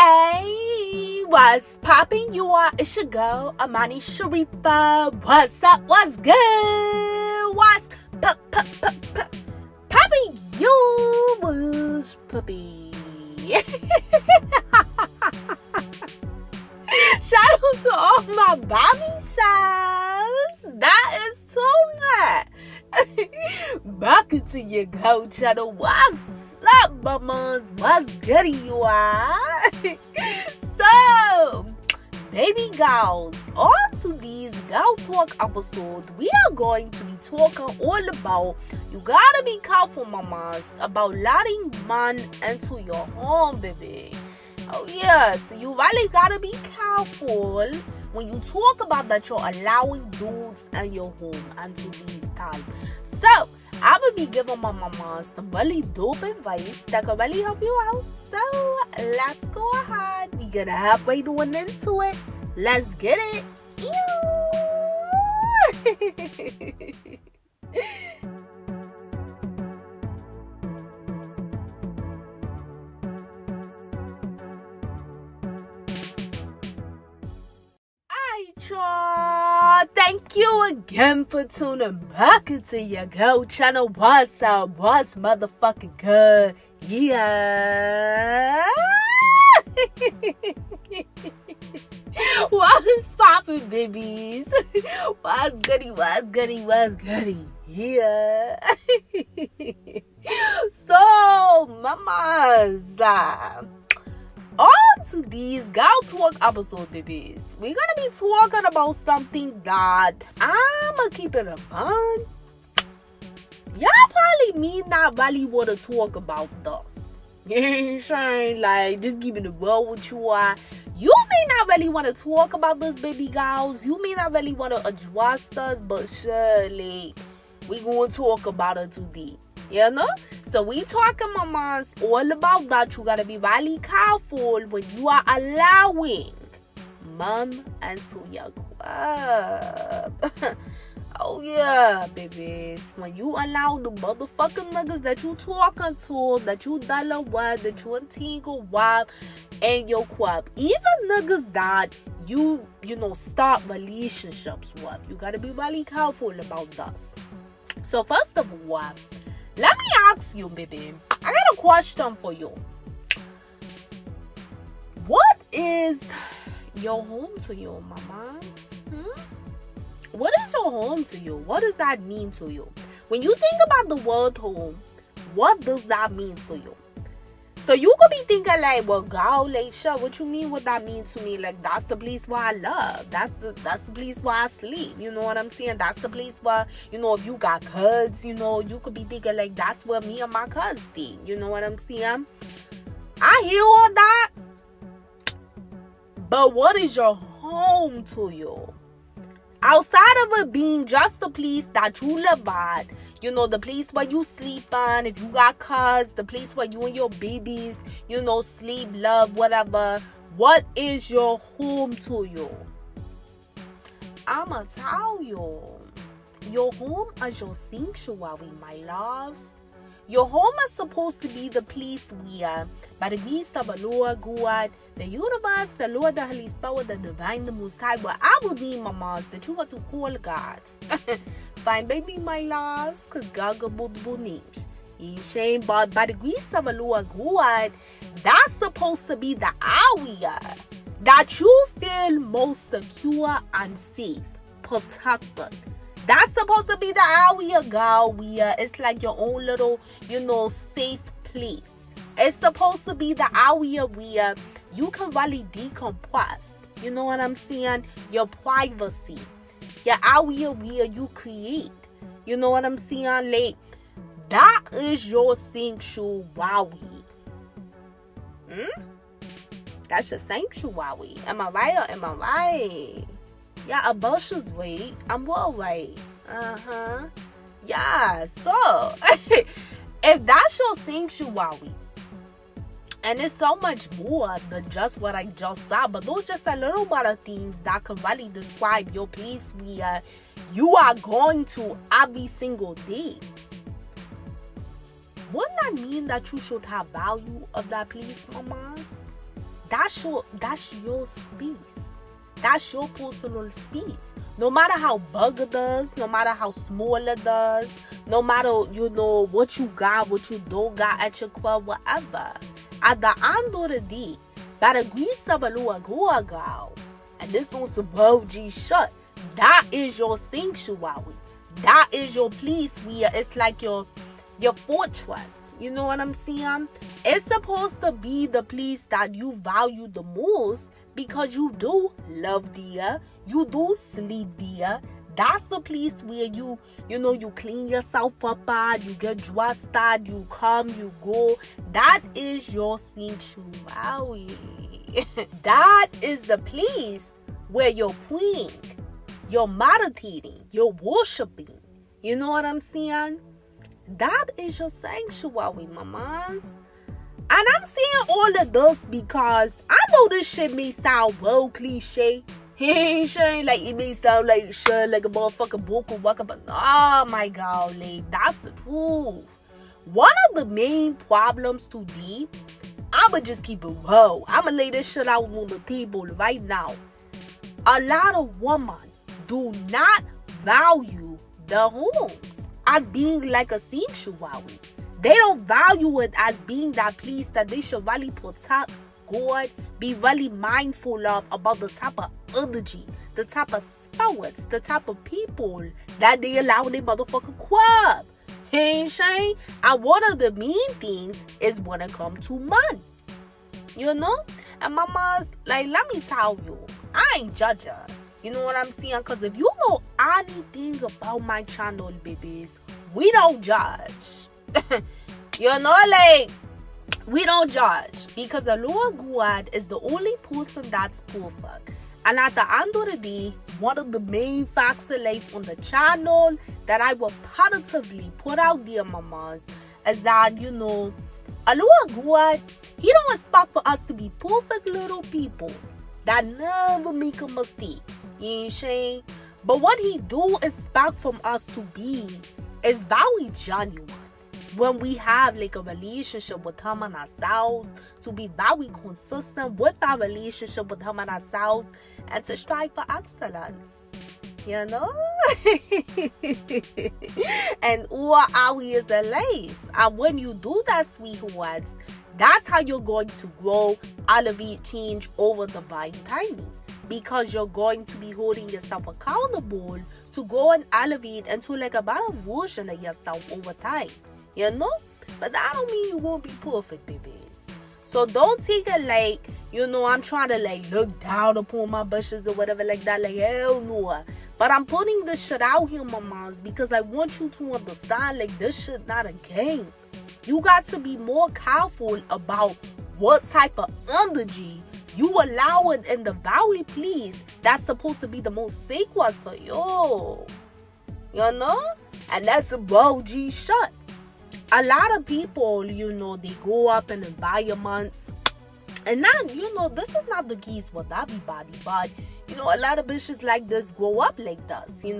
Hey, what's poppin'? It's your girl, Amani Sharifa. What's up? What's good? What's poppin'? You was puppy. Shout out to all my Bobby shots. That is too much. Back into your go channel. What's up, mamas? What's good, you are? So, baby girls, on to these girl talk episodes, we are going to be talking all about, you gotta be careful, mamas, about letting man into your home, baby. Oh yes, you really gotta be careful when you talk about that you're allowing dudes in your home until these times. So, I will be giving my mamas some really dope advice that can really help you out. So, let's go ahead. We're gonna halfway doing into it. Let's get it. Thank you again for tuning back into your girl channel. What's up? What's motherfucking good? Yeah. What's poppin', babies? What's goody? What's goody? What's goody? Yeah. So, mamas, on to these girl talk episode, babies. We're gonna be talking about something that I'ma keep it a bun. Y'all probably may not really want to talk about this. You know what I'm saying? Like, just keeping it real with you are. You may not really want to talk about this, baby girls. You may not really want to address this, but surely we gonna talk about it today. You know? So we talking, mamas, all about that. You gotta be really careful when you are allowing mom into your club. Oh yeah, babies. When you allow the motherfucking niggas that you talking to, that you dollar with, that you entangle with in your club, even niggas that you know start relationships with, you gotta be really careful about this. So first of all, let me ask you, baby. I got a question for you. What is your home to you, mama? What is your home to you? What does that mean to you? When you think about the word home, what does that mean to you? So you could be thinking like, well, girl, like, sure, what you mean what that means to me? Like, that's the place where I love. That's the place where I sleep. You know what I'm saying? That's the place where, you know, if you got kids, you know, you could be thinking like, that's where me and my kids stay. You know what I'm saying? I hear all that. But what is your home to you? Outside of it being just the place that you live at, you know, the place where you sleep on, if you got kids, the place where you and your babies, you know, sleep, love, whatever. What is your home to you? I'ma tell you. Your home is your sanctuary, my loves. Your home is supposed to be the place where, by the grace of the Lord God, the universe, the Lord, the Holy Spirit, the divine, the Most High, where I will deem, mamas, that you want to call gods. Fine, baby, my loves, because God got multiple names. You ain't shame, but by the grace of the Lord God, that's supposed to be the area that you feel most secure and safe, protected. That's supposed to be the area, girl, where it's like your own little, you know, safe place. It's supposed to be the area where you can really decompress. You know what I'm saying? Your privacy. Your area where you create. You know what I'm saying? Like, that is your sanctuary. That's your sanctuary. Am I right or am I right? Yeah, a bush is right. I'm well right. Yeah, so if that's your sanctuary, and it's so much more than just what I just said, but those just a little bit of things that can really describe your place where you are going to every single day. Wouldn't that mean that you should have value of that place, mamas? that's your space. That's your personal space. No matter how big it does, no matter how small it does, no matter, what you got, what you don't got at your club, whatever. At the end of the day, by the grace of the Lord, and this on some G shut. That is your sanctuary. That is your place where it's like your fortress. You know what I'm saying? It's supposed to be the place that you value the most because you do love there. You do sleep there. That's the place where you clean yourself up at, you get dressed at, you come, you go. That is your sanctuary. That is the place where you're praying, you're meditating, you're worshiping. You know what I'm saying? That is your sanctuary, mamas. And I'm saying all of this because I know this shit may sound real cliche. Like it may sound like shit, like a motherfucking book or whatever, but oh my god, like that's the truth. One of the main problems today, I'ma just keep it real. I'ma lay this shit out on the table right now. A lot of women do not value their homes as being like a sanctuary. They don't value it as being that place that they should really protect, God, be really mindful of about the type of energy, the type of spirits, the type of people that they allow in their motherfucking club. And one of the main things is when it comes to money. And mamas, like, let me tell you, I ain't judging. You know what I'm saying? Because if you know anything about my channel, babies, we don't judge. We don't judge. Because the Lord God is the only person that's perfect. And at the end of the day, one of the main facts of life on the channel that I will positively put out there, mamas, is that, a Lord God, He don't expect for us to be perfect little people that never make a mistake. You ain't saying? But what He do expect from us to be is very genuine. When we have like a relationship with Him and ourselves, to be very consistent with our relationship with Him and ourselves, and to strive for excellence. And all areas of life. And when you do that, sweethearts, that's how you're going to grow, elevate, change over the right timing. Because you're going to be holding yourself accountable to go and elevate into like a better version of yourself over time. But that don't mean you won't be perfect, babies. So don't take it like, I'm trying to like look down upon my bushes or whatever like that. Like, hell no. But I'm putting this shit out here, mamas, because I want you to understand, like, this shit not a game. You got to be more careful about what type of energy you allow it in the very place that's supposed to be the most sacred for you. And that's a G shut. A lot of people, they go up in environments. And now, this is not the case with everybody. But, a lot of bitches like this grow up like this. They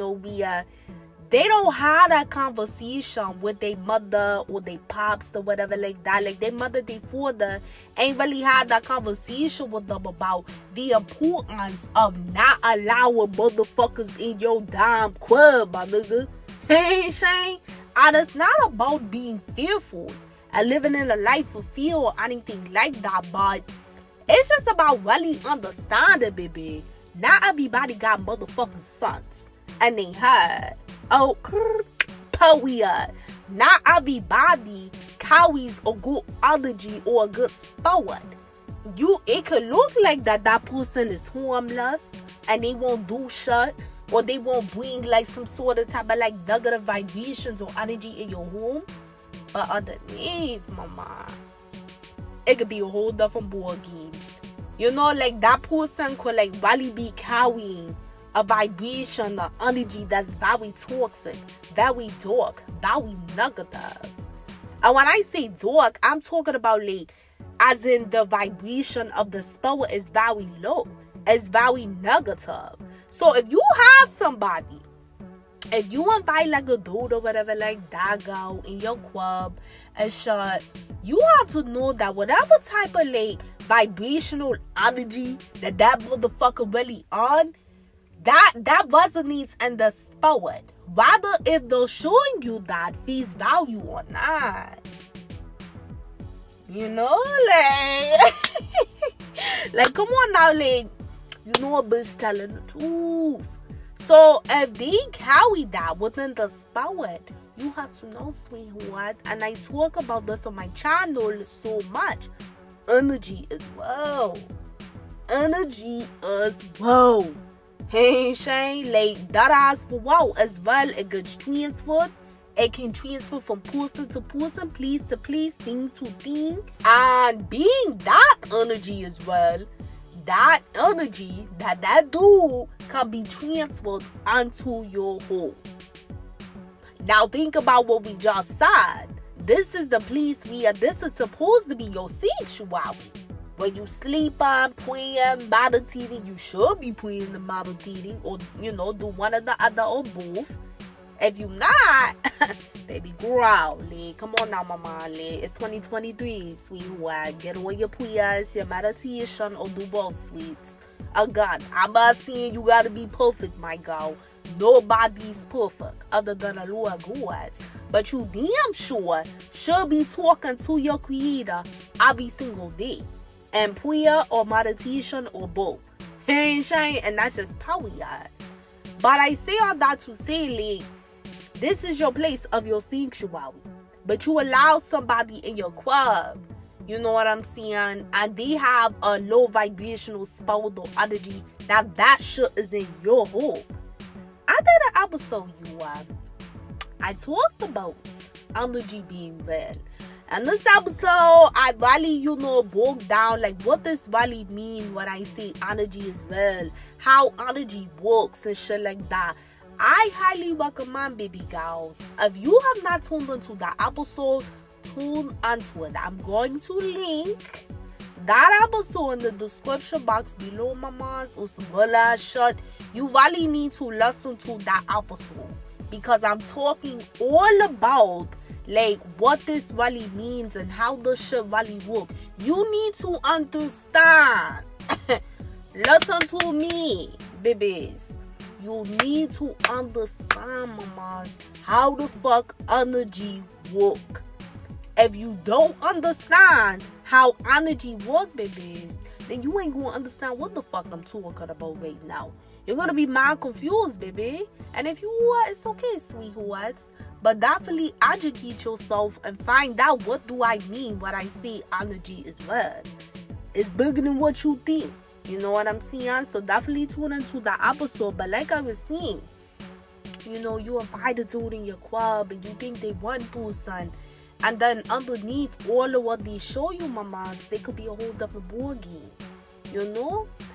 don't have that conversation with their mother or their pops or whatever like that. Like their mother, their father ain't really had that conversation with them about the importance of not allowing motherfuckers in your damn club, my nigga. Hey, Shane. And it's not about being fearful and living in a life of fear or anything like that. But it's just about really understanding, baby. Not everybody got motherfucking sons. And they had. Oh, period. Not everybody carries a good energy or a good spirit. It could look like that person is harmless and they won't do shit, or they won't bring like some sort of type of like negative vibrations or energy in your home. But underneath, mama, it could be a whole different ball game. Like that person could like really be carrying a vibration or energy that's very toxic, very dark, very negative. And when I say dark, I'm talking about like as in the vibration of the spirit is very low, it's very negative. So if you have somebody if you invite like a dude or whatever like that girl in your club and shit, you have to know that whatever type of like vibrational energy that motherfucker really on, that resonates in the spirit, rather if they're showing you that face value or not. You know, like like come on now, like, you know a bitch telling the truth. So if they carry that within the spirit, you have to know, sweetheart, and I talk about this on my channel so much, energy as well. Energy as well. Hey, Shane, like that ass for wow as well. It gets transferred. It can transfer from person to person, place to place, thing to thing. And being that energy as well, that energy that dude can be transferred onto your home. Now think about what we just said. This is the place where this is supposed to be your sanctuary. When you sleep on, praying, meditating, you should be praying and meditating, or you know, do one or the other or both. If you not, baby, growl. Like, come on now, mama. Like, it's 2023, sweetheart. Get all your prayers, your meditation, or do both, sweets. Again, I'm not saying you gotta be perfect, my girl. Nobody's perfect other than a Lord God. But you damn sure should be talking to your creator every single day. And prayer or meditation or both. And that's just how we are. But I say all that to say, like, this is your place of your sanctuary. But you allow somebody in your club, you know what I'm saying, and they have a low vibrational spiritual energy, that shit is in your home. I did an episode, I talked about energy being real. And this episode, I really, broke down like what this really mean when I say energy is real, how energy works and shit like that. I highly recommend, baby girls, if you have not tuned into that episode, tune into it. I'm going to link that episode in the description box below, mamas, or some good shit. You really need to listen to that episode because I'm talking all about like what this really means and how this shit really works. You need to understand. Listen to me, babies. You need to understand, mamas, how the fuck energy work. If you don't understand how energy work, babies, then you ain't gonna understand what the fuck I'm talking about right now. You're gonna be mad confused, baby. And if you are, it's okay, sweethearts. But definitely educate yourself and find out what do I mean when I say energy is real. It's bigger than what you think. You know what I'm saying? So definitely tune into the episode. But like I was saying, you invite a dude in your club and you think they one person. And then underneath all of what they show you, mamas, they could be a whole different ball game.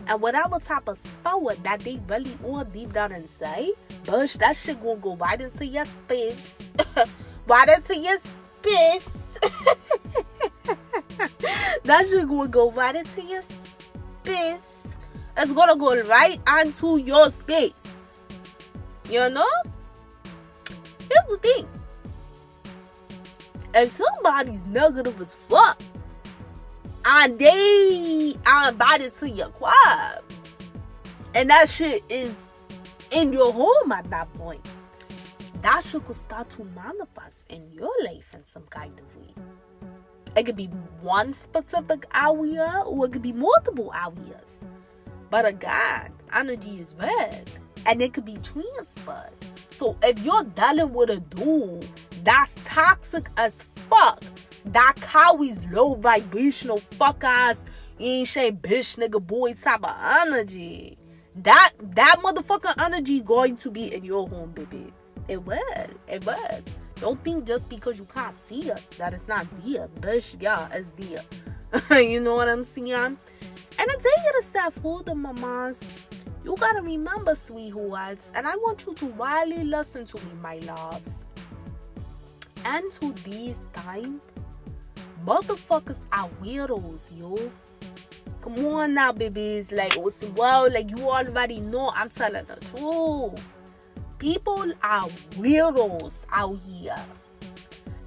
And whatever type of spirit that they really are deep down inside, bush, that shit gonna go right into your space. Right into your space. That shit gonna go right into your space. It's gonna go right onto your space. Here's the thing. If somebody's negative as fuck and they are invited to your club and that shit is in your home at that point, that shit could start to manifest in your life in some kind of way. It could be one specific area or it could be multiple areas. But again, energy is red and it could be transferred. So if you're dealing with a dude that's toxic as fuck, that carries low vibrational fuck ass, ain't shit bitch nigga boy type of energy, that motherfucking energy going to be in your home, baby. It will. Don't think just because you can't see it that it's not there. Bitch, yeah, it's there. You know what I'm saying? And I take it a step further, mamas. You gotta remember, sweethearts, and I want you to really listen to me, my loves. And to these time, motherfuckers are weirdos, yo. Come on now, babies. Like, well, like you already know I'm telling the truth. people are weirdos out here.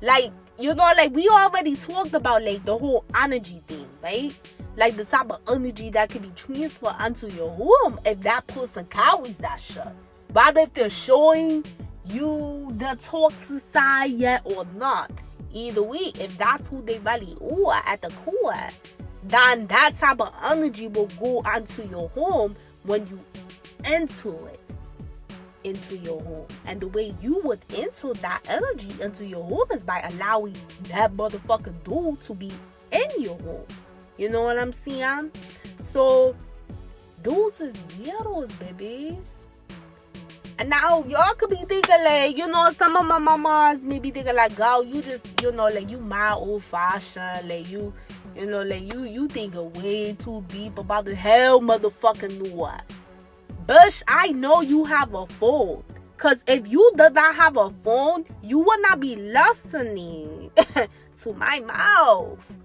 Like, you know, like we already talked about like the whole energy thing, right? Like the type of energy that can be transferred onto your home if that person carries that shit. Whether if they're showing you the toxic side yet or not. Either way, if that's who they really are at the core, then that type of energy will go onto your home when you enter it into your home. And the way you would enter that energy into your home is by allowing that motherfucking dude to be in your home. You know what I'm saying? So dudes is weirdos, babies. And now y'all could be thinking like, you know, some of my mamas may be thinking like, girl, you just, you know, like you my old fashioned, like you know, like you thinking way too deep about the hell motherfucking knew what. Bush, I know you have a phone. Cause if you did not have a phone, you would not be listening to my mouth.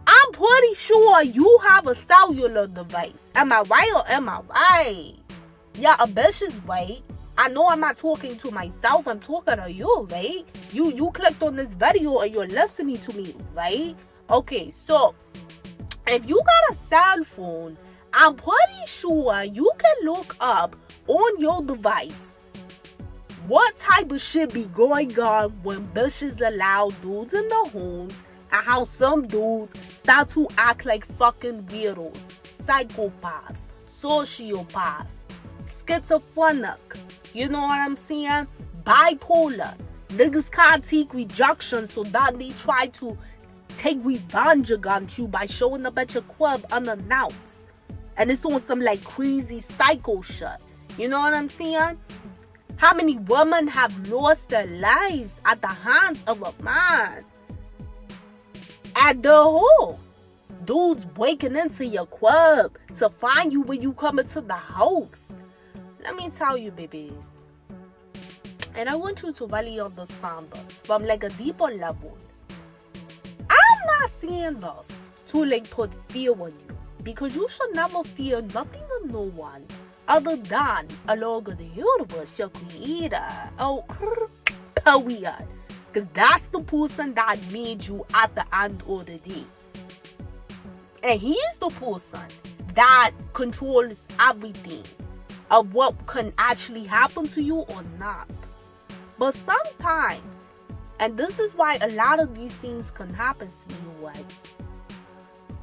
I'm pretty sure you have a cellular device. Am I right or am I right? Yeah, a bitch is right. I know I'm not talking to myself. I'm talking to you, right? You clicked on this video and you're listening to me, right? Okay, so if you got a cell phone, I'm pretty sure you can look up on your device what type of shit be going on when bitches allow dudes in the homes and how some dudes start to act like fucking weirdos, psychopaths, sociopaths, schizophrenic, you know what I'm saying? Bipolar. Niggas can't take rejection, so that they try to take revenge against you by showing up at your club unannounced. And it's on some like crazy psycho shit. You know what I'm saying? How many women have lost their lives at the hands of a man? At the home. Dudes breaking into your club to find you when you come into the house. Let me tell you, babies. And I want you to really understand this from like a deeper level. I'm not saying this to like put fear on you. Because you should never fear nothing or no one other than a Lord of the universe, your creator. Oh, period. Because that's the person that made you at the end of the day. And he's the person that controls everything of what can actually happen to you or not. But sometimes, and this is why a lot of these things can happen to you, right?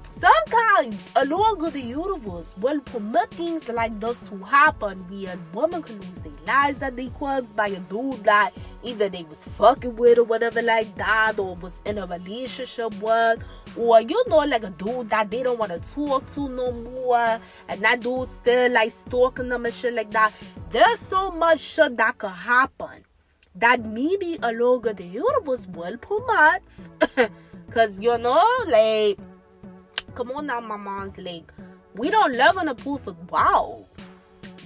Sometimes a Lord of the universe will permit things like this to happen where women can lose their lives at their clubs by a dude that either they was fucking with or whatever like that, or was in a relationship with, or you know, like a dude that they don't want to talk to no more, and that dude still like stalking them and shit like that. There's so much shit that could happen that maybe a Lord of the universe will permit. Cause you know, like, come on now, mamas, like, we don't live in a perfect world.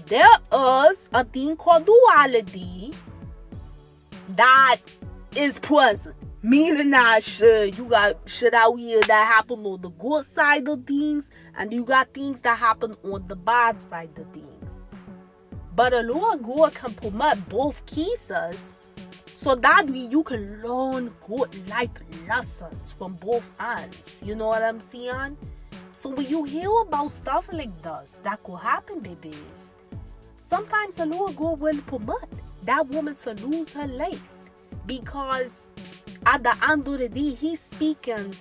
There is a thing called duality that is present. Meaning that shit, you got shit out here that happen on the good side of things, and you got things that happen on the bad side of things. But a Lord God can permit both cases, so that way you can learn good life lessons from both ends. You know what I'm saying? So when you hear about stuff like this, that could happen, babies. Sometimes the Lord God will permit that woman to lose her life. Because at the end of the day, he's speaking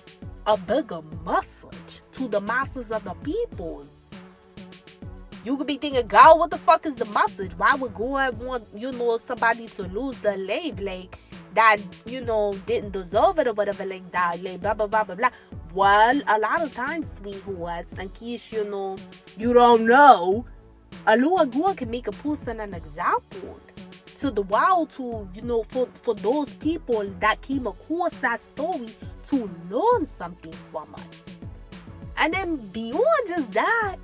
a bigger message to the masses of the people. You could be thinking, God, what the fuck is the message? Why would God want, you know, somebody to lose their life, like, that, you know, didn't deserve it or whatever like that, like, blah, blah, blah, blah, blah. Well, a lot of times, sweethearts, in case, you know, you don't know, a Lord God can make a person an example to the world, to, you know, for those people that came across that story to learn something from it. And then beyond just that,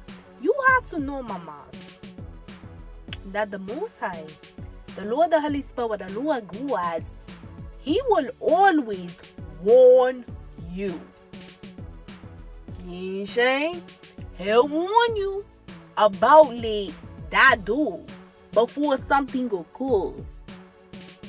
you have to know, mamas, that the Most High, the Lord, the Holy Spirit, the Lord God, He will always warn you. You ain't saying? He'll warn you about like that dude before something occurs.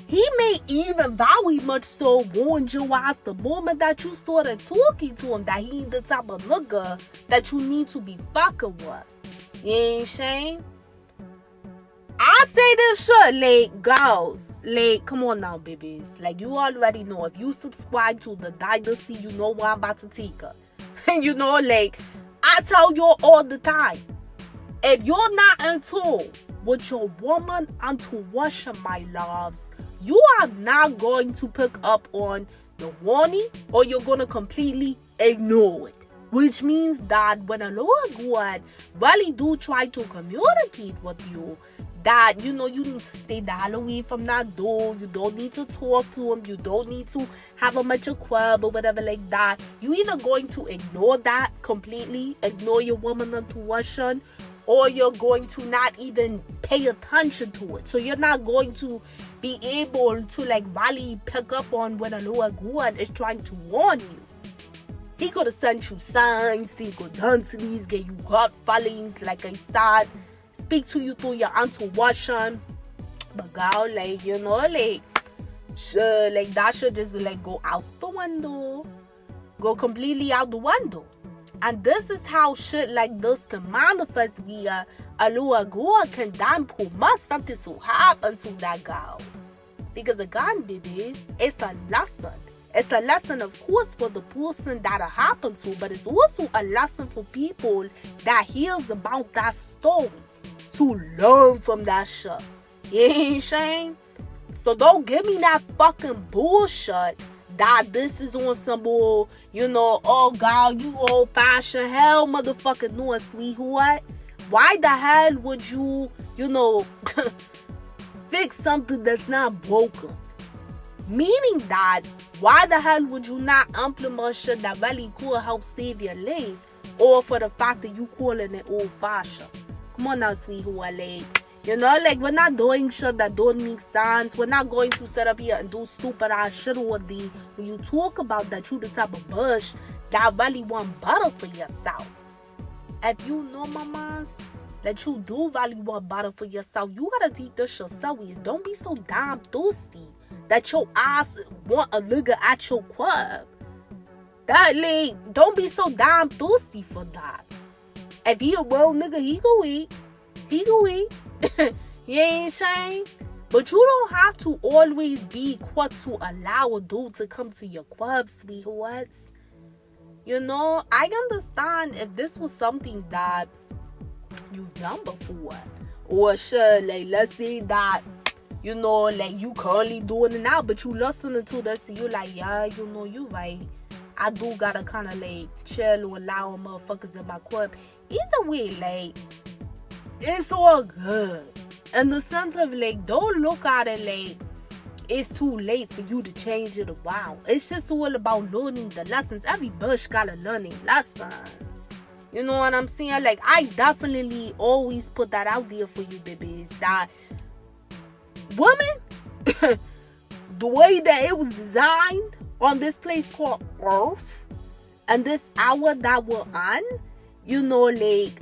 He may even very much so warn your ass the moment that you started talking to him that he ain't the type of nigga that you need to be fucking with. You ain't saying? I say this shit, like, girls, like, come on now, babies. Like, you already know. If you subscribe to the Dynasty, you know where I'm about to take her. And you know, like, I tell you all the time, if you're not in tune with your woman intuition, my loves, you are not going to pick up on the warning, or you're going to completely ignore it. Which means that when a Lord God really do try to communicate with you, that, you know, you need to stay the hell away from that door. You don't need to talk to him. You don't need to have a much of club or whatever like that. You either going to ignore that completely, ignore your woman intuition, or you're going to not even pay attention to it. So you're not going to be able to, like, really pick up on when a Lord God is trying to warn you. He could have sent you signs, synchronicities, gave you gut feelings, like I said, speak to you through your intuition. But girl, like, you know, like, sure, like, that should just, like, go out the window. Go completely out the window. And this is how shit like this can manifest via a Lord God can then promote something to happen to that girl. Because again, babies, it's a lesson. It's a lesson, of course, for the person that it happened to, but it's also a lesson for people that hears about that story to learn from that shit. You ain't saying? So don't give me that fucking bullshit that this is on some more, you know, oh God, you old fashioned. Hell, motherfucking no, sweetheart. Why the hell would you, you know, fix something that's not broken? Meaning that, why the hell would you not implement shit that really could help save your life? Or for the fact that you calling it old fashioned? Come on now, sweetheart, like, you know, like, we're not doing shit that don't make sense. We're not going to sit up here and do stupid ass shit all day. When you talk about that, you the type of bush that really want better for yourself. If you know, mamas, that you do really want better for yourself, you gotta take this shit serious. Don't be so damn thirsty that your ass want a nigga at your club. That, like, don't be so damn thirsty for that. If he a real nigga, he go eat. He go eat. You ain't saying? But you don't have to always be quick to allow a dude to come to your club, sweethearts. You know, I understand if this was something that you've done before. Or sure, like, let's say that, you know, like, you currently doing it now, but you listening to this and you like, yeah, you know, you right. I do gotta kind of, like, chill or allow motherfuckers in my club. Either way, like, it's all good. In the sense of, like, don't look at it like it's too late for you to change it around. It's just all about learning the lessons. Every bush got a learning lessons. You know what I'm saying? Like, I definitely always put that out there for you, babies. That women, the way that it was designed on this place called Earth, and this hour that we're on, you know, like,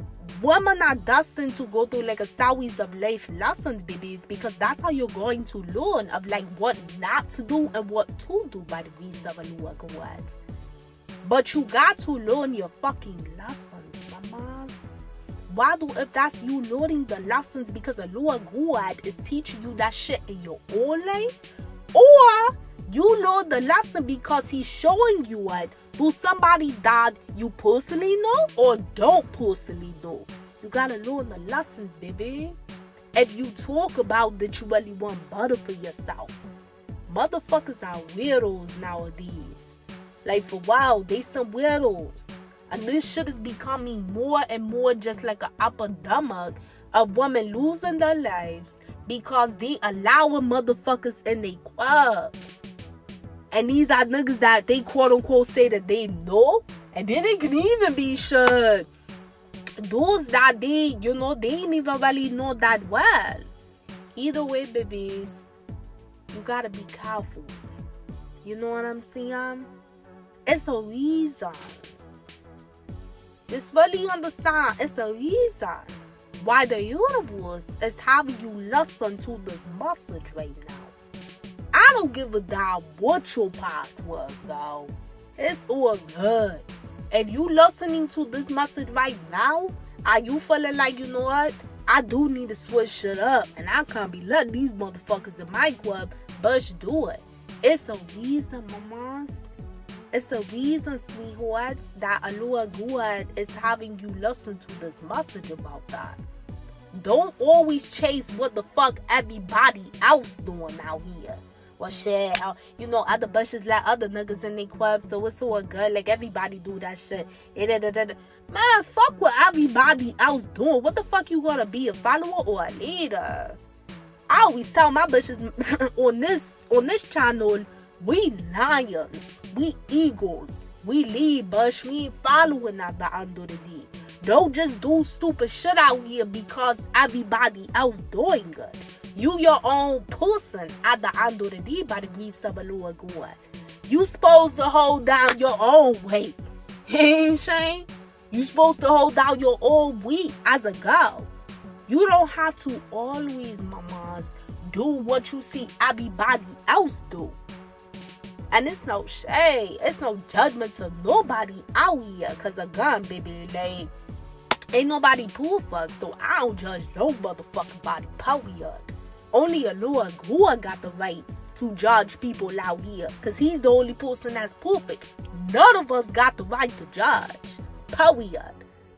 women are destined to go through, like, a series of life lessons, babies, because that's how you're going to learn of, like, what not to do and what to do by the grace of a Lord God. But you got to learn your fucking lessons, mamas. Why do, if that's you learning the lessons because the Lord God is teaching you that shit in your own life, or you learn the lesson because he's showing you it through somebody that you personally know or don't personally know. You gotta learn the lessons, baby. If you talk about that you really want better for yourself, motherfuckers are weirdos nowadays. Like, for a while, they some weirdos. And this shit is becoming more and more just like an epidemic of women losing their lives because they allowing motherfuckers in their club. And these are niggas that they quote unquote say that they know. And then it can even be shit. Those that they, you know, they ain't even really know that well. Either way, babies, you gotta be careful. You know what I'm saying? It's a reason. Just really understand, it's a reason why the universe is having you listen to this message right now. I don't give a damn what your past was, girl. It's all good. If you listening to this message right now, are you feeling like, you know what? I do need to switch shit up, and I can't be letting these motherfuckers in my club but do it. It's a reason, mamas. It's a reason, sweethearts, that Allah God is having you listen to this message about that. Don't always chase what the fuck everybody else doing out here. Well, shit, you know, other bushes like other niggas in their clubs, so it's all good. Like, everybody do that shit. Man, fuck what everybody else doing. What the fuck you gonna be, a follower or a leader? I always tell my bitches on this channel, we lions, we eagles, we lead, bush, we ain't following at the end of the day. Don't just do stupid shit out here because everybody else doing good. You your own person at the end of the day by the grace of the Lord God. You supposed to hold down your own weight. Ain't saying? You supposed to hold down your own weight as a girl. You don't have to always, mamas, do what you see everybody else do. And it's no shade. It's no judgment to nobody out here. Because again, baby, like, ain't nobody perfect. So I don't judge no motherfucking body, period. Only a Lord who got the right to judge people out here. Because he's the only person that's perfect. None of us got the right to judge. Period.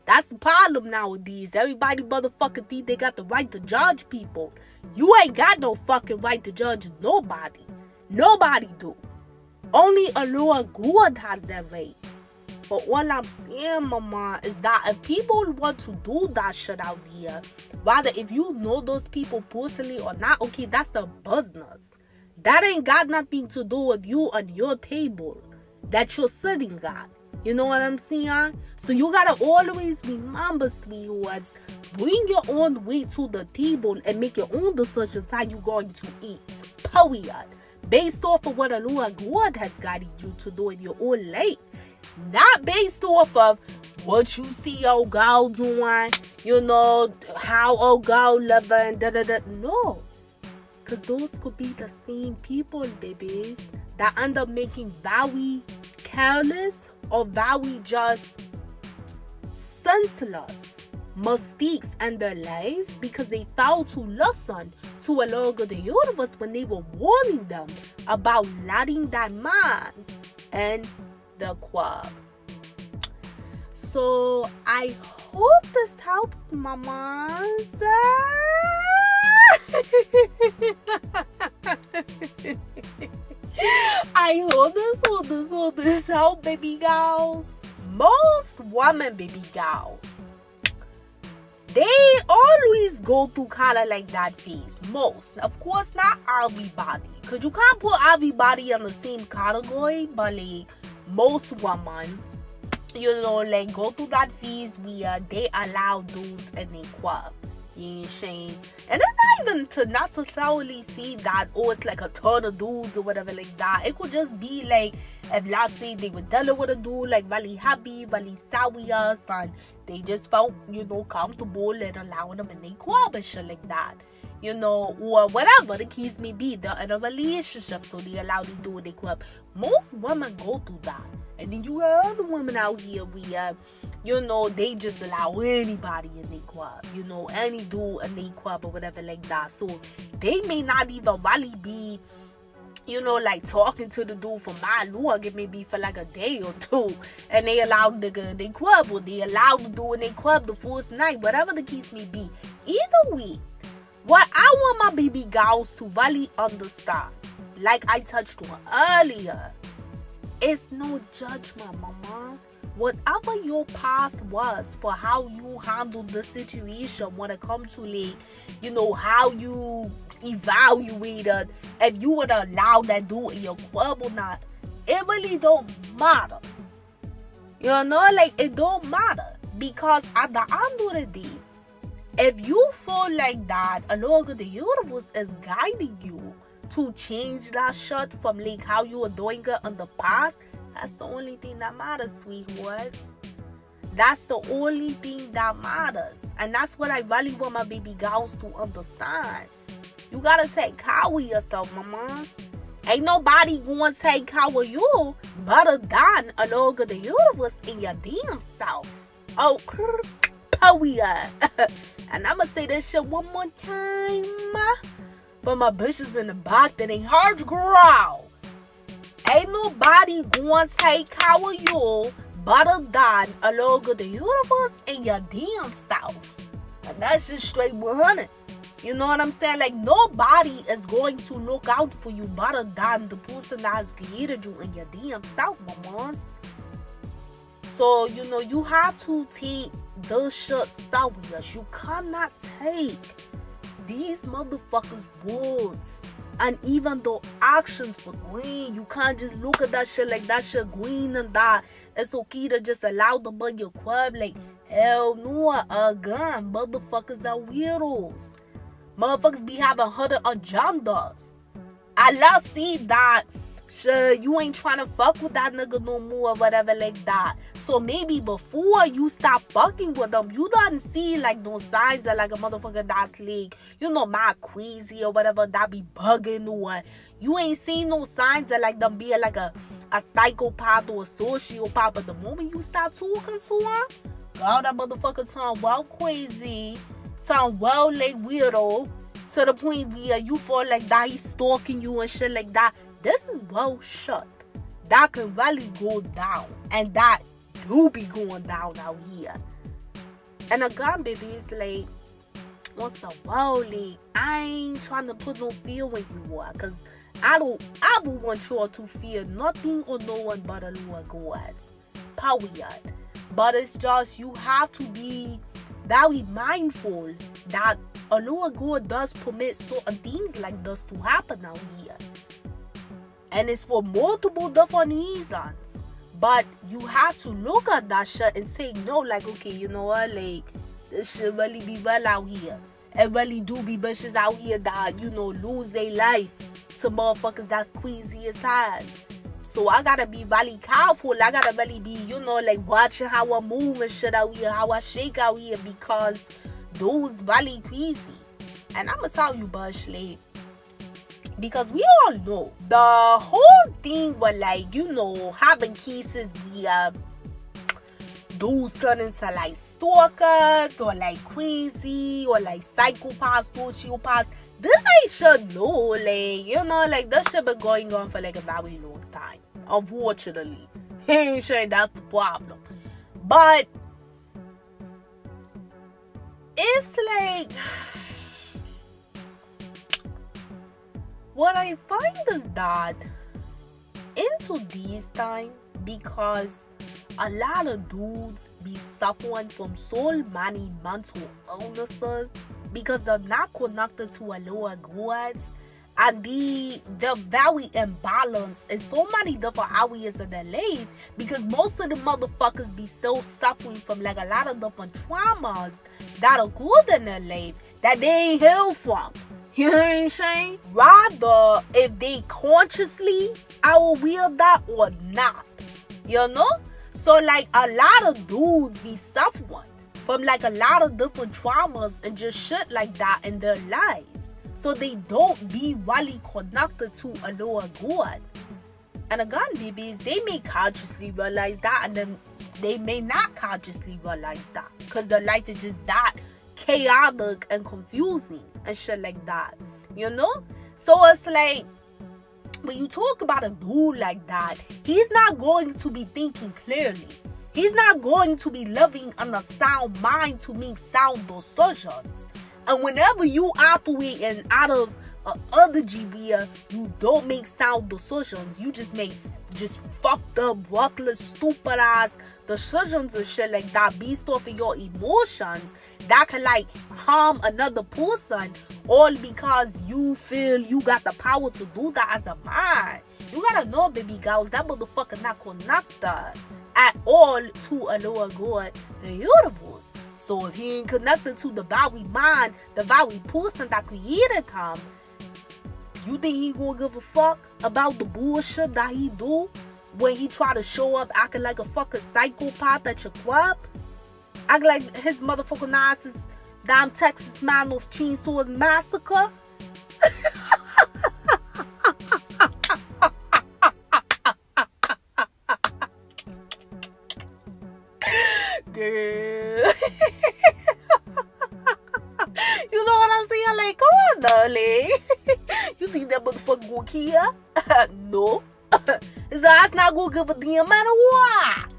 That's the problem nowadays. Everybody motherfucking think they got the right to judge people. You ain't got no fucking right to judge nobody. Nobody do. Only a Lord God has that right. But all I'm saying, mama, is that if people want to do that shit out here, rather if you know those people personally or not, okay, that's the business. That ain't got nothing to do with you and your table that you're sitting at. You know what I'm saying? So you gotta always remember, sweethearts, bring your own weight to the table and make your own decisions how you going to eat. Period. Based off of what the Lord God has guided you to do in your own life. Not based off of what you see old girl doing, you know, how old girl living, No. Because those could be the same people, babies, that end up making very careless or very just senseless mistakes in their lives because they failed to listen to a Lord of the universe when they were warning them about letting that man in the club. So I hope this helps, mamas. I hope this help, baby girls. Most women, baby girls, they always go through kind of like that phase. Most, of course, not everybody, because you can't put everybody in the same category, but like most women, you know, like go through that phase where they allow dudes in their club. You ain't saying? And it's not even to necessarily see that, oh, it's like a ton of dudes or whatever like that. It could just be like, if let's say they were dealing with a dude like really happy, really serious, and they just felt, you know, comfortable and allowing them in their club and shit like that. You know, or whatever the case may be. They're in a relationship, so they allow them to do in their club. Most women go through that. And then you got other women out here where, you know, they just allow anybody in their club. You know, any dude in their club or whatever like that. So they may not even really be, you know, like talking to the dude for my long. It may be for like a day or two. And they allow the nigga in their club. Or they allow the dude in their club the first night. Whatever the case may be. Either way, what I want my baby girls to really understand, like I touched on earlier, it's no judgment, mama. Whatever your past was for how you handled the situation when it comes to, like, you know, how you evaluated if you would allow that dude in your club or not, it really don't matter. You know, like, it don't matter. Because at the end of the day, if you feel like that, a Lord of the universe is guiding you to change that shit from like how you were doing it in the past, that's the only thing that matters, sweethearts. That's the only thing that matters. And that's what I really want my baby girls to understand. You gotta take care of yourself, mamas. Ain't nobody gonna take care of you better than a look of the universe in your damn self. Oh, period. And I'ma say this shit one more time for my bitches in the back that ain't hard to grow. Ain't nobody gonna take care of you better than a look of the universe in your damn self. And that's just straight 100. You know what I'm saying? Like, nobody is going to look out for you better than the person that has created you in your damn self, mamas. So, you know, you have to take this shit serious. You cannot take these motherfuckers' words and even the actions for green. You can't just look at that shit like that shit green and that it's okay to just allow them in your club. Like, hell no, again, motherfuckers are weirdos. Motherfuckers be having hidden agendas. I love see that shit, you ain't trying to fuck with that nigga no more or whatever like that. So maybe before you stop fucking with them, you don't see like those signs of like a motherfucker that's like, you know, mad crazy or whatever, that be bugging, or you ain't seen no signs of like them being like a psychopath or a sociopath. But the moment you start talking to him, girl, that motherfucker turn well crazy, turn well like weirdo, to the point where you feel like that he's stalking you and shit like that. This is well shut. That can really go down. And that do be going down out here. And again, baby, it's like, once a while, like, I ain't trying to put no fear in you are. Because I don't ever want you all to fear nothing or no one but a Lord God. Period. But it's just, you have to be very mindful that a Lord God does permit certain things like this to happen out here. And it's for multiple different reasons. But you have to look at that shit and say, no, like, okay, you know what, like, this shit really be well out here. It really do be bitches out here that, you know, lose their life to motherfuckers that's queasy as hell. So I gotta be really careful. I gotta really be, you know, like, watching how I move and shit out here, how I shake out here, because those really queasy. And I'ma tell you, Bush, like, because we all know the whole thing was like, you know, having cases where dudes turn into like stalkers or like crazy or like psychopaths, sociopaths. This ain't shit, no, like, you know, like, this shit been going on for like a very long time, unfortunately. Ain't sure that's the problem. But it's like, what I find is that into these times, because a lot of dudes be suffering from so many mental illnesses because they're not connected to a lower gods, and they're very imbalanced in so many different areas of their life, because most of the motherfuckers be still suffering from like a lot of different traumas that are good in their life that they ain't healed from. You know what I'm saying? Rather, if they consciously are aware of that or not. You know? So, like, a lot of dudes be suffering from, like, a lot of different traumas and just shit like that in their lives. So, they don't be really connected to a lower God. And again, babies, they may consciously realize that, and then they may not consciously realize that. Because their life is just that chaotic and confusing and shit like that, you know? So it's like, when you talk about a dude like that, he's not going to be thinking clearly. He's not going to be living in a sound mind to make sound decisions. And whenever you operate in out of energy where you don't make sound decisions, you just make just fucked up, reckless, stupid ass decisions and shit like that based off of your emotions that can like harm another person, all because you feel you got the power to do that as a man. You gotta know, baby girls, that motherfucker not connected at all to a lower God, the universe. So if he ain't connected to the very man, the very person that created him, you think he gonna give a fuck about the bullshit that he do when he try to show up acting like a fucking psychopath at your club? Act like his motherfucking ass is damn Texas man of Chainsaw Massacre. Girl. You know what I'm saying? Like, come on, darling. You think that motherfucker gonna kill? No. His ass not gonna give a damn matter what.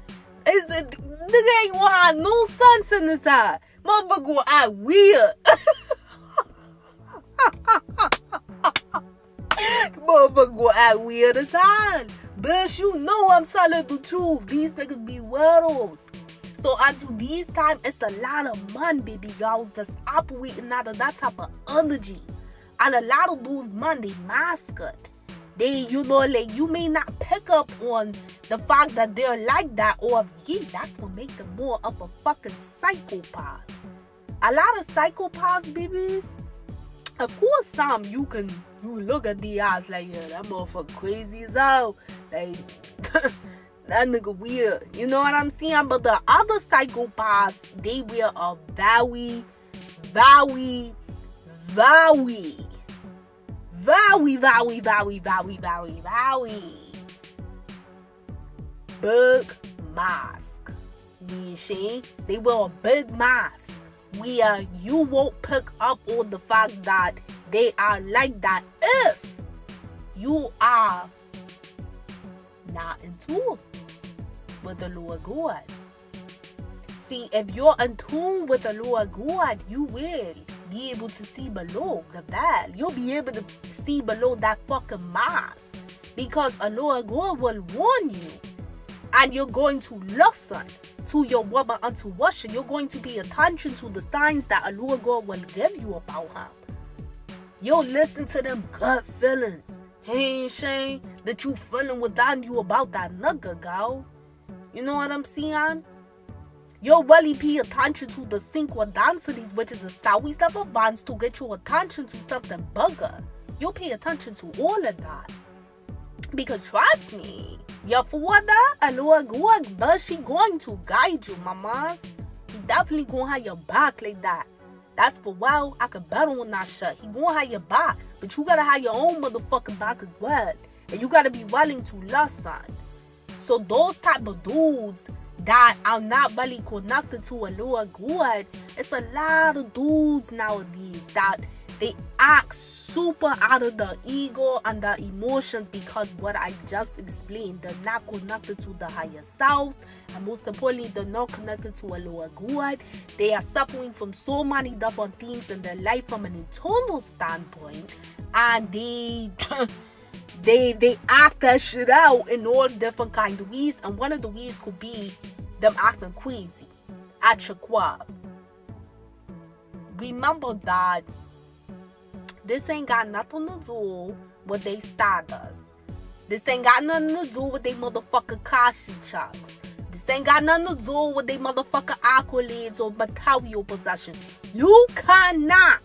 Nigga ain't gonna have no sense in his eye. Motherfucker gonna act weird. Motherfucker gonna act weird as hell. Bitch, you know I'm telling the truth. These niggas be weirdos. So until these times, it's a lot of men, baby girls, that's operating out of that type of energy. And a lot of those men, they masculine. They, you know, like, you may not pick up on the fact that they're like that, or yeah, that's what make them more of a fucking psychopath. A lot of psychopaths, babies, of course, some you look at the eyes like, yeah, that motherfucker crazy as hell. Like, that nigga weird. You know what I'm saying? But the other psychopaths, they wear a very big mask. Nee Sha, they wear a big mask where you won't pick up on the fact that they are like that if you are not in tune with the Lord God. See, if you're in tune with the Lord God, you will be able to see below the veil. You'll be able to see below that fucking mask, because a Lord God will warn you, and you're going to listen to your woman unto worship. You're going to pay attention to the signs that a Lord God will give you about him. You'll listen to them gut feelings. Hey, Shane, that you feeling within you about that nigga, girl. You know what I'm saying? You'll really pay attention to the synchronicities, which is a series of events to get your attention to something bigger. You'll pay attention to all of that. Because trust me, your father, a Lord God, but she going to guide you, mamas. He definitely gonna have your back like that. That's for well, I could bet on that shit. He gonna have your back, but you gotta have your own motherfucking back as well. And you gotta be willing to listen. So those type of dudes that are not really connected to a Lord God, it's a lot of dudes nowadays that they act super out of the ego and the emotions, because what I just explained, they're not connected to the higher selves, and most importantly, they're not connected to a Lord God. They are suffering from so many different things in their life from an internal standpoint, and they act that shit out in all different kind of ways, and one of the ways could be them acting crazy at your club. Remember that this ain't got nothing to do with they status. This ain't got nothing to do with they motherfucking Kashi chucks. This ain't got nothing to do with they motherfucking accolades or material possession. You cannot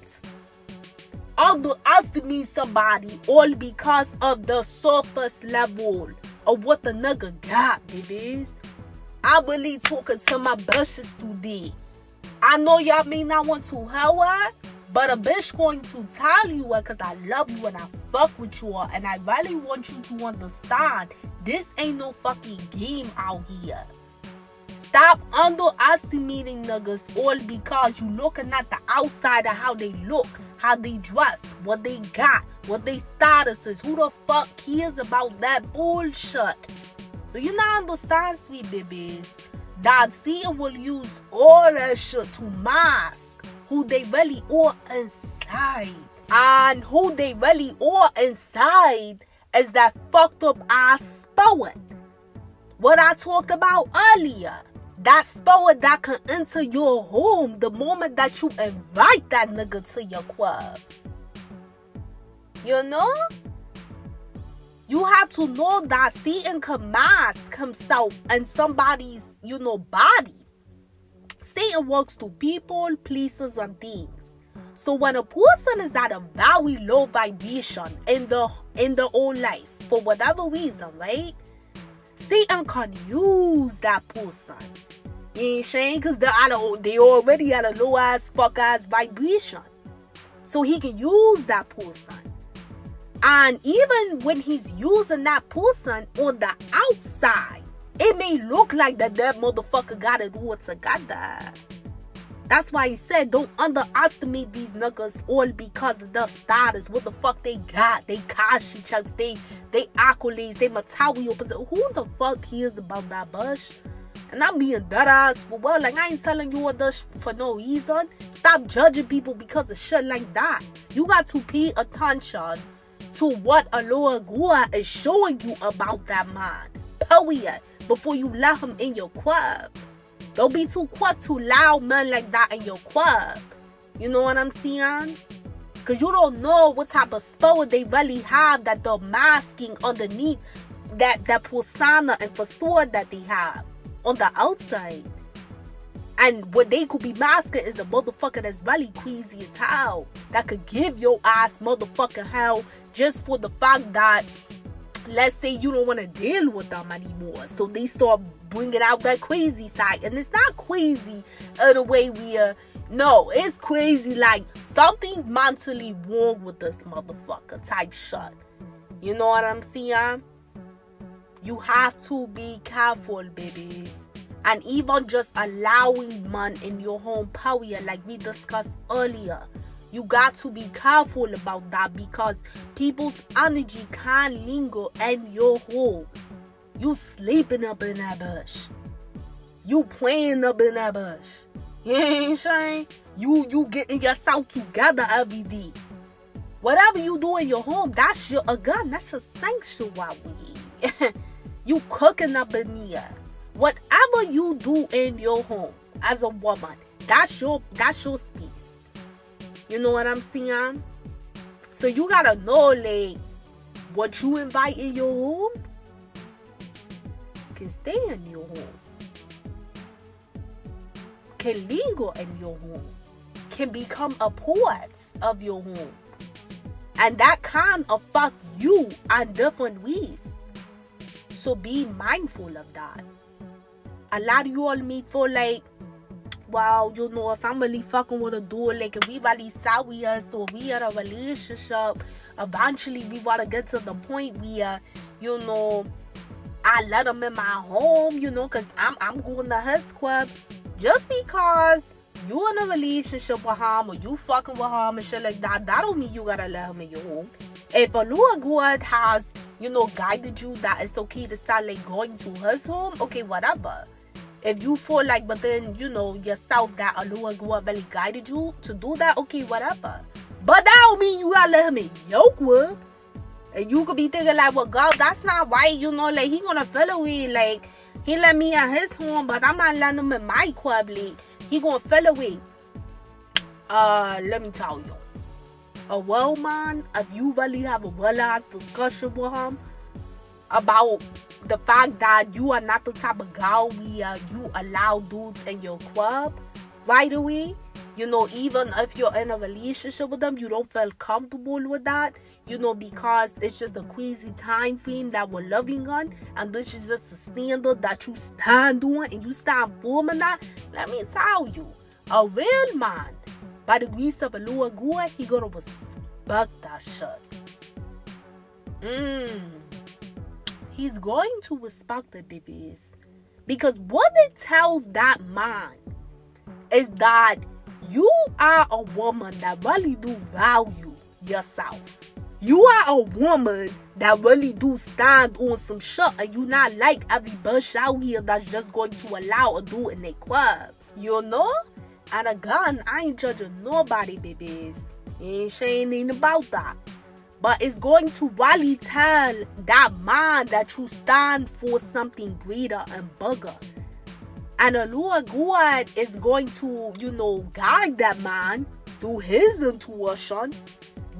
underestimate somebody all because of the surface level of what the nigga got, babies. I'm really talking to my bitches today. I know y'all may not want to hear her, but a bitch going to tell you it because I love you and I fuck with you all, and I really want you to understand this ain't no fucking game out here. Stop underestimating niggas all because you looking at the outside of how they look, how they dress, what they got, what they status is. Who the fuck cares about that bullshit? Do you not understand, sweet babies, that Satan will use all that shit to mask who they really are inside? And who they really are inside is that fucked up ass spirit. What I talked about earlier. That spirit that can enter your home the moment that you invite that nigga to your club. You know? You have to know that Satan can mask himself in somebody's, body. Satan works to people, places, and things. So when a person is at a very low vibration in their own life, for whatever reason, right? Satan can use that person You ain't saying? Because they already at a low ass fuck ass vibration. So he can use that person. And even when he's using that person on the outside, it may look like that motherfucker got it all together. That's why he said, don't underestimate these niggas all because of their status. What the fuck they got? They Kashi chucks, they accolades, they material position. Who the fuck cares about that bush? And I'm being dead ass for well, like I ain't telling you all this for no reason. Stop judging people because of shit like that. You got to pay attention to what Aloha Gua is showing you about that man. Period. Before you let him in your club. Don't be too quick to allow men like that in your club. You know what I'm saying? Because you don't know what type of spirit they really have that they're masking underneath that persona and facade that they have on the outside. And what they could be masking is the motherfucker that's really crazy as hell. That could give your ass motherfucking hell just for the fact that, let's say you don't want to deal with them anymore. So they start bringing out that crazy side. And it's not crazy in the way we are. No, it's crazy like something's mentally wrong with this motherfucker type shit. You know what I'm saying? You have to be careful, babies. And even just allowing men in your home period, like we discussed earlier. You got to be careful about that because people's energy can linger in your home. You sleeping up in that bush. You playing up in that bush. You ain't saying? You getting yourself together every day. Whatever you do in your home, that's your again, that's your sanctuary. You cooking up in here. Whatever you do in your home as a woman, that's your space. You know what I'm saying? So you gotta know, like, what you invite in your home can stay in your home, can linger in your home, can become a part of your home. And that can affect you in different ways. So be mindful of that. A lot of you all may feel like, wow, you know, if I'm really fucking with a dude, like if we really serious or we in a relationship, eventually we want to get to the point where, you know, I let him in my home, you know, because I'm going to his club. Just because you in a relationship with him or you fucking with him and shit like that, that don't mean you gotta let him in your home. If a Lord God has, you know, guided you that it's okay to start like going to his home, okay, whatever. If you feel like, but then, you know, yourself that Aloha Gua really guided you to do that, okay, whatever. But that don't mean you gotta let him in your club. And you could be thinking like, well, God, that's not right, you know, like, he gonna feel away, like, he let me in his home, but I'm not letting him in my club, like, he gonna feel away. Let me tell you. A well man, if you really have a well-ass discussion with him about the fact that you are not the type of girl where you allow dudes in your club right away, you know, even if you're in a relationship with them, you don't feel comfortable with that, you know, because it's just a crazy time frame that we're living on, and this is just a standard that you stand on and you stand firm in that. Let me tell you, a real man, by the grace of Aloha Gua, he gonna respect that shit. He's going to respect the babies. Because what it tells that man is that you are a woman that really do value yourself. You are a woman that really do stand on some shit, and you not like every bush out here that's just going to allow a dude in their club. You know? And again, I ain't judging nobody, babies. Ain't saying anything about that. But it's going to really tell that man that you stand for something greater and bigger. And Aloha Gua is going to, you know, guide that man through his intuition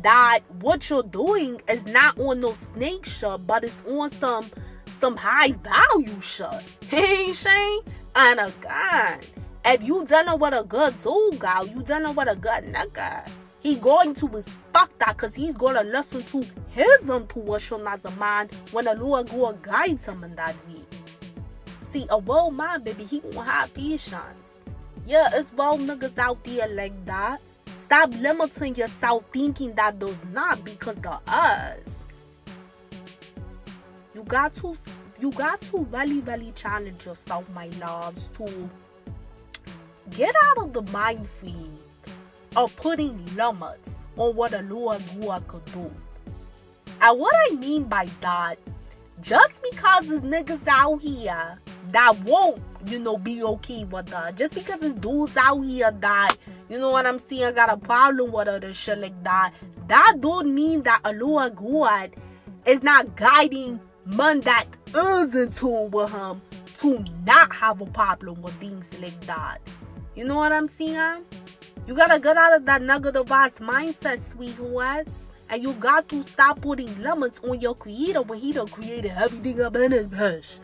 that what you're doing is not on no snake shit, but it's on some high value shit. He ain't saying? And again, if you done with a good soul girl, you done with a good nigga, he going to respect that because he's going to listen to his intuition as a man when Aloha Gua guides him in that way. See, a real man, baby, he gonna have patience. Yeah, it's real niggas out there like that. Stop limiting yourself thinking that there's not, because there is. You got to really, really challenge yourself, my loves, to get out of the mind frame of putting limits on what a lower gua could do. And what I mean by that, just because there's niggas out here that won't, be okay with that, just because there's dudes out here that, you know what I'm saying, got a problem with it and shit like that, that don't mean that a lower gua is not guiding man that is in tune with him to not have a problem with things like that. You know what I'm saying? You gotta get out of that negative ass mindset, sweethearts. And you got to stop putting limits on your creator when he done created everything up in his bush.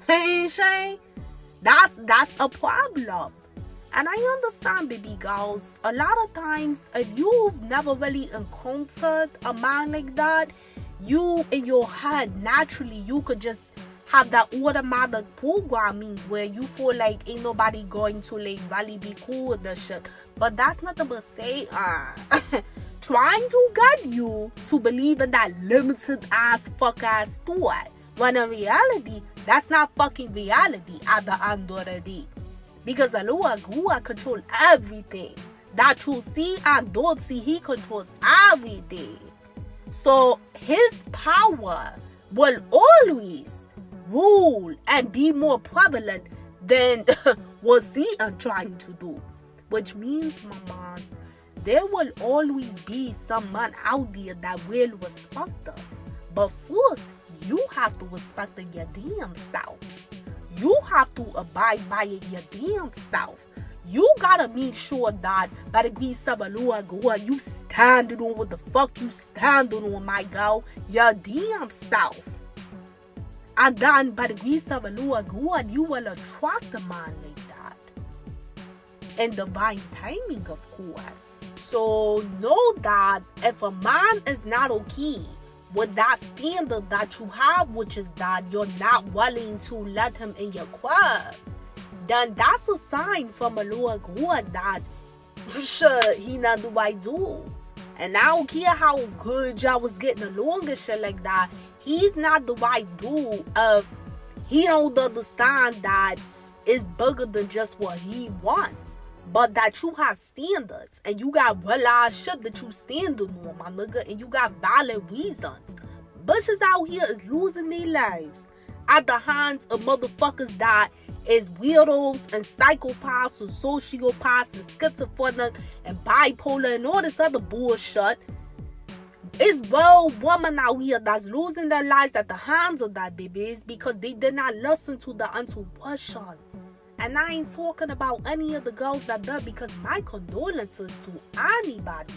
Hey, Shay? That's a problem. And I understand, baby girls. A lot of times, if you've never really encountered a man like that, you in your head, naturally, you could just have that automatic programming where you feel like ain't nobody going to like really be cool with this shit. But that's nothing but say, trying to get you to believe in that limited ass fuck ass thought, when in reality, that's not fucking reality at the end of the day. Because the lower gua control everything. That you see and don't see, he controls everything. So his power will always rule and be more prevalent than what Satan trying to do. Which means, mamas, there will always be some man out there that will respect her. But first, you have to respect your damn self. You have to abide by your damn self. You gotta make sure that by the grace of the Lord God, you standing on what the fuck you standing on, my girl. Your damn self. And then by the grace of the Lord God, you will attract a man like that. And divine timing, of course. So know that if a man is not okay with that standard that you have, which is that you're not willing to let him in your club, then that's a sign from a lower God that sure he not do what I do. And I don't care how good y'all was getting along and shit like that. He's not the right dude if he don't understand that it's bigger than just what he wants. But that you have standards and you got real-ass shit that you standing on, my nigga, and you got valid reasons. Bitches out here is losing their lives at the hands of motherfuckers that is weirdos and psychopaths and sociopaths and schizophrenic and bipolar and all this other bullshit. It's real women out here that's losing their lives at the hands of that babies because they did not listen to the intuition. And I ain't talking about any of the girls that did, because my condolences to anybody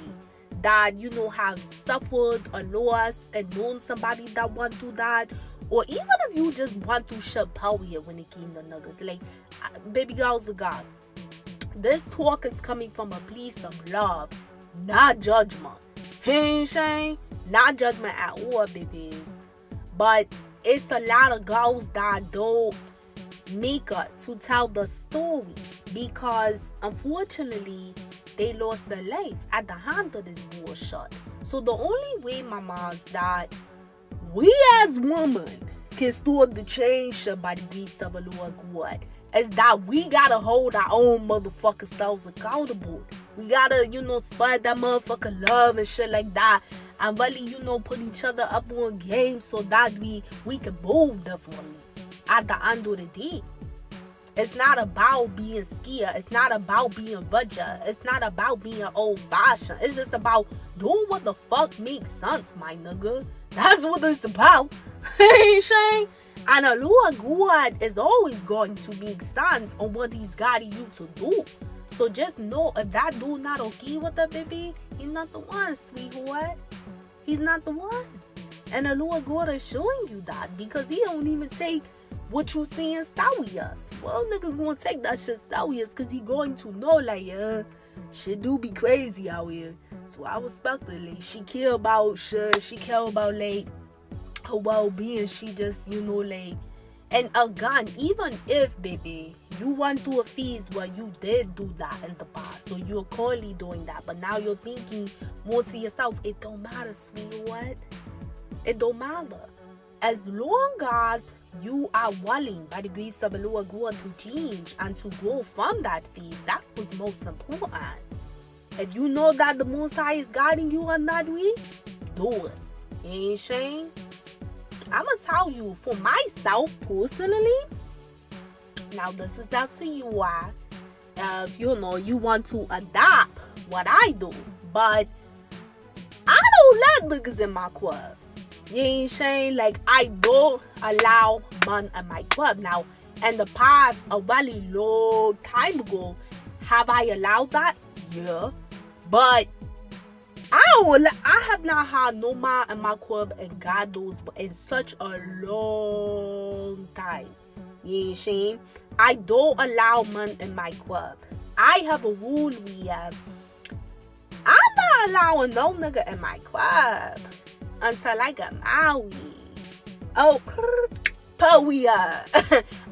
that, have suffered a loss and known somebody that went through that. Or even if you just went through shit period when it came to niggas. Like, baby girls of God, this talk is coming from a place of love, not judgment. Hey, Shane, not judgment at all, babies. But it's a lot of girls that don't make it to tell the story because unfortunately they lost their life at the hand of this bullshit. So the only way, mamas, that we as women can start the change shit by the grace of the Lord God is that we gotta hold our own motherfucking selves accountable. We gotta, spread that motherfucking love and shit like that, and really, put each other up on game so that we can move differently. At the end of the day, it's not about being scared. It's not about being budget. It's not about being old-fashioned. It's just about doing what the fuck makes sense, my nigga. That's what it's about. Hey, Shane. And a Lord God is always going to make sense on what he's guiding you to do. So just know, if that dude not okay with the baby, he's not the one, sweetheart. He's not the one. And the Lord God is showing you that because he don't even take what you saying serious. Well, niggas gonna take that shit serious because he going to know, like, shit do be crazy out here. So I respect her. Like, she care about shit. She care about, like, her well-being. She just, like, And again, even if, baby, you went through a phase where you did do that in the past, so you're currently doing that, but now you're thinking more to yourself, it don't matter, sweetheart. It don't matter. As long as you are willing, by the grace of the Lord God, to change and to grow from that phase, that's what's most important. If you know that the Most High is guiding you on that way, do it. You ain't saying? I'm going to tell you, for myself personally, now this is up to you, if you know you want to adopt what I do, but I don't let niggas in my club. You ain't saying? Like, I don't allow men in my club. Now, in the past, a very long time ago, have I allowed that? Yeah. But I have not had no man in my club, and God knows, but in such a long time. You ain't saying? I don't allow men in my club. I have a rule I'm not allowing no nigga in my club until I get married. Oh,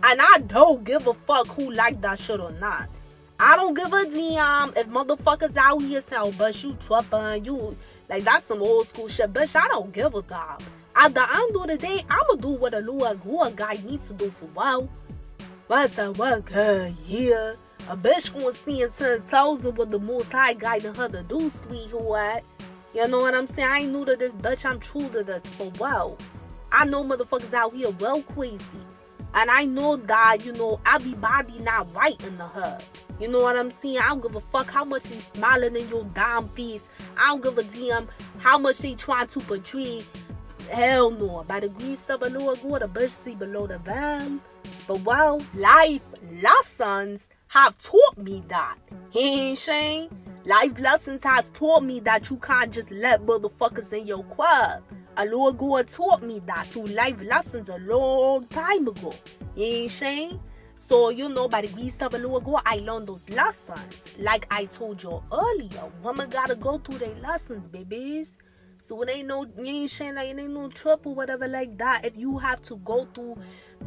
and I don't give a fuck who like that shit or not. I don't give a damn if motherfuckers out here say, but you tripping, you like that's some old school shit. Bitch, I don't give a damn. At the end of the day, I'ma do what a little guy needs to do for well. What's a work here? A bitch gonna stand 10,000 with the Most High guiding her to do, sweetheart. You know what I'm saying? I ain't new to this, bitch. I'm true to this for well. I know motherfuckers out here well crazy. And I know that, you know, everybody not right in the hood. You know what I'm saying? I don't give a fuck how much they smiling in your damn face. I don't give a damn how much they trying to portray. Hell no. By the grace of the Lord, go the bitch see below the bell. But well, life lessons have taught me that. He ain't saying? Life lessons has taught me that you can't just let motherfuckers in your club. A Lord God taught me that through life lessons a long time ago. You ain't saying? So, you know, by the grace of the Lord God, I learned those lessons. Like I told you earlier, women gotta go through their lessons, babies. So it ain't no, you ain't saying like it ain't no trip or whatever like that. If you have to go through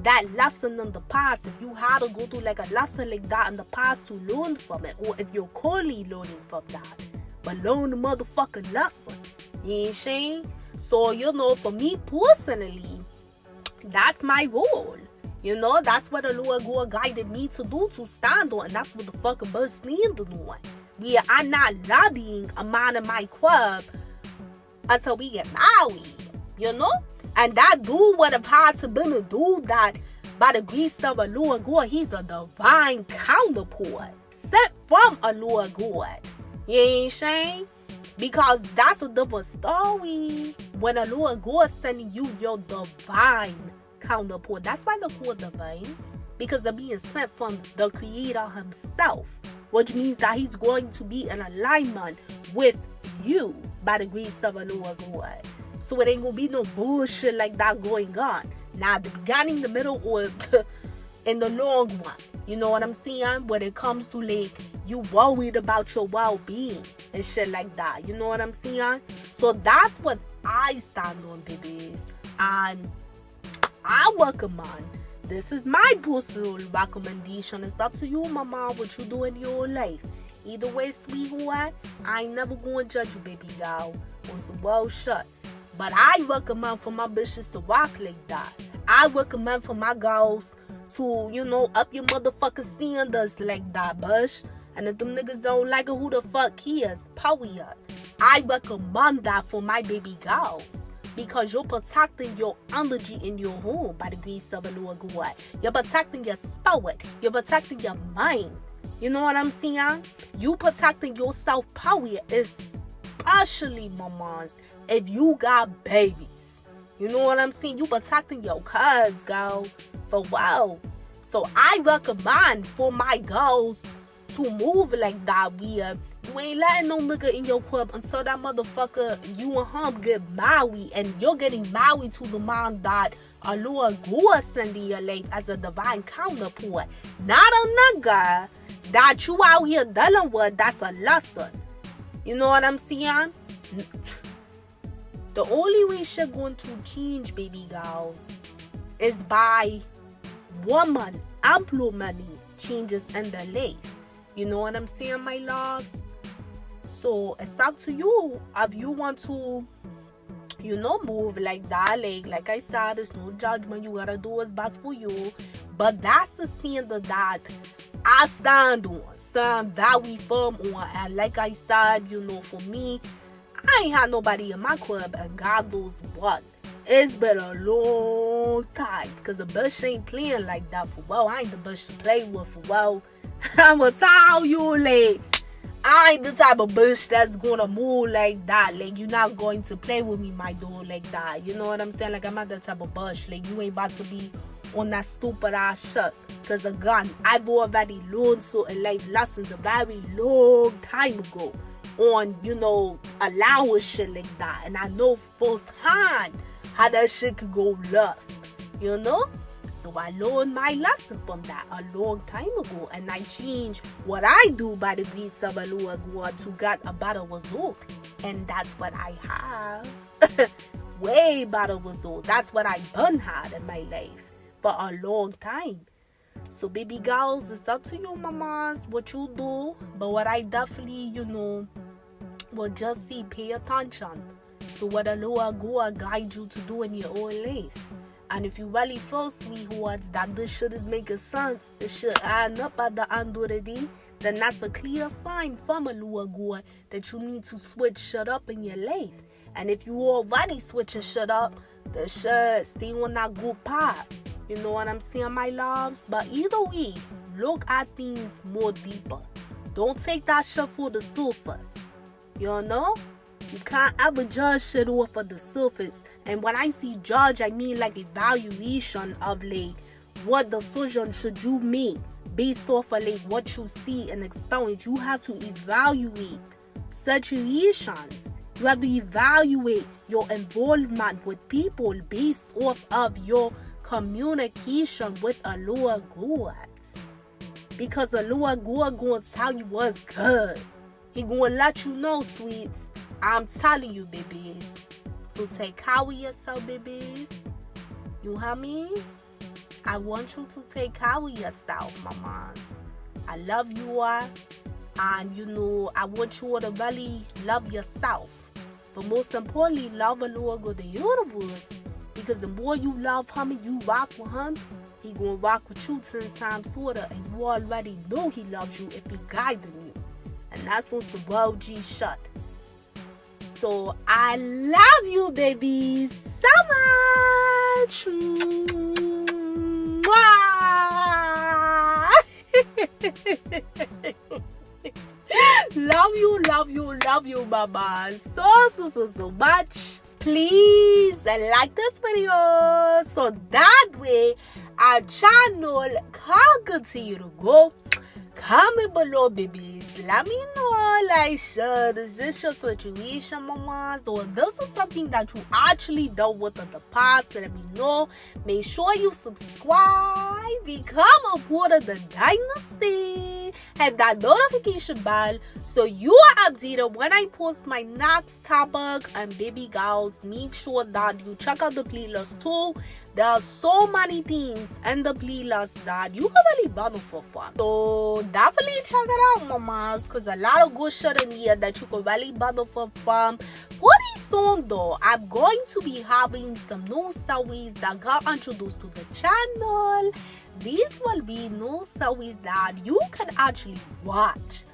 that lesson in the past, if you had to go through like a lesson like that in the past to learn from it, or if you're currently learning from that, but learn the motherfucking lesson. You ain't saying? So, you know, for me personally, that's my role. You know, that's what the Lord God guided me to do, to stand on. And that's what the fucking bird standing on. I'm not lobbying a man in my club until we get married. You know? And that dude would have had to been a dude that, by the grace of a Lord God, he's a divine counterpart. Sent from a Lord God. You ain't saying? Because that's a different story when a Lord God sending you your divine counterpart. That's why they're called divine, because they're being sent from the Creator himself, which means that he's going to be in alignment with you by the grace of a Lord God. So it ain't gonna be no bullshit like that going on. Now, the beginning, the middle, or in the long run. You know what I'm saying? When it comes to like you worried about your well-being and shit like that. You know what I'm saying? So that's what I stand on, babies. And I recommend, this is my personal recommendation. It's up to you, mama, what you do in your life. Either way, sweetheart, I ain't never going to judge you, baby girl. It's well shut. But I recommend for my bitches to rock like that. I recommend for my girls to, you know, up your motherfucking standards like that, bush. And if them niggas don't like it, who the fuck he is? Period. I recommend that for my baby girls. Because you're protecting your energy in your home by the grace of the Lord God. You're protecting your spirit. You're protecting your mind. You know what I'm saying? You protecting yourself, period. Especially, mamas, if you got babies. You know what I'm saying? You protecting your kids, girl. For wow. So I recommend for my girls to move like that. You ain't letting no nigga in your club until that motherfucker, you and him get married, and you're getting married to the man that a Lord God sending your life as a divine counterpart. Not a nigga that you out here dealing with. That's a lesson. You know what I'm saying? The only way shit going to change, baby girls, is by woman implementing changes in their life. You know what I'm saying, my loves? So it's up to you if you want to, you know, move like that. Like I said, there's no judgment. You gotta do what's best for you. But that's the standard that I stand very firm on. And like I said, you know, for me, I ain't had nobody in my club, and God knows what. It's been a long time, because the bush ain't playing like that for well. I ain't the bush to play with for well. I'ma tell you, like, I ain't the type of bush that's gonna move like that. Like, you're not going to play with me, my dog, like that. You know what I'm saying? Like, I'm not that type of bush. Like, you ain't about to be on that stupid ass shit. Because again, I've already learned certain life lessons a very long time ago on, you know, allowing shit like that. And I know firsthand how that shit could go left, you know? So I learned my lesson from that a long time ago, and I changed what I do by the grace of Allah to get a better result. And that's what I have. Way better result. That's what I done had in my life for a long time. So baby girls, it's up to you, mamas, what you do. But what I definitely, you know, will just see, pay attention to what Allah go guide you to do in your own life. And if you really feel, sweethearts, that this shit is making sense, this shit adding up at the end of the day, then that's a clear sign from Allah that you need to switch shit up in your life. And if you already switching shit up, the shit stay on that good path. You know what I'm saying, my loves? But either way, look at things more deeper. Don't take that shit for the surface. You know? You can't ever judge shit off of the surface. And when I see judge, I mean like evaluation of like what decision should you make based off of like what you see and experience. You have to evaluate situations. You have to evaluate your involvement with people based off of your communication with Allah God. Because Allah God gonna tell you what's good. He gonna let you know, sweets. I'm telling you, babies. So take care of yourself, babies. You hear me? I want you to take care of yourself, mamas. I love you all. And you know, I want you all to really love yourself. But most importantly, love the Lord God, the universe. Because the more you love him and you rock with him, he gonna rock with you 10 times harder. And you already know he loves you if he guiding you. And that's on some world G shut. So I love you, babies, so much. Love you, mama. So much. Please like this video so that way our channel can continue to grow. Comment below, babies. Let me know, like, sure, is this your situation, mamas? Or this is something that you actually dealt with in the past? Let me know. Make sure you subscribe, become a part of the Dynasty, hit that notification bell so you are updated when I post my next topic. And baby girls, make sure that you check out the playlist too. There are so many things in the playlist that you can really benefit from. So definitely check it out, mamas, because a lot of good shit in here that you can really benefit from. For this song though, I'm going to be having some new stories that got introduced to the channel. These will be new stories that you can actually watch,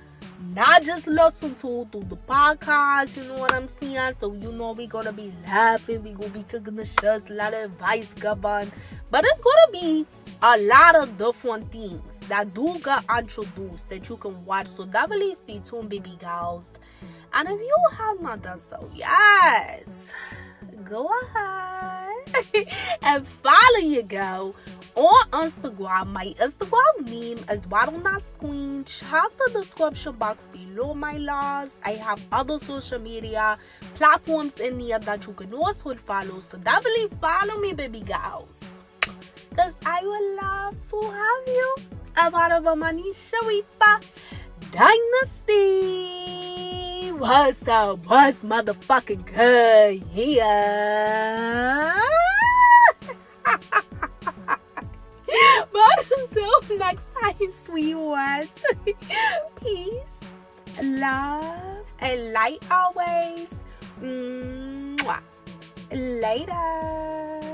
not just listen to through the podcast. You know what I'm saying? So you know we're gonna be laughing, we're gonna be cooking the shirts, a lot of advice given, but it's gonna be a lot of different things that do get introduced that you can watch. So definitely stay tuned, baby girls. And if you have not done so yet, go ahead and follow your girl on Instagram. My Instagram name is right on that screen. Check the description box below, my loves. I have other social media platforms in here that you can also follow. So definitely follow me, baby girls, because I would love to have you a part of a Nee Sha Dynasty. What's up? What's motherfucking good? Yeah. Bye. next time, sweet ones. Peace, love, and light always. Mwah. Later.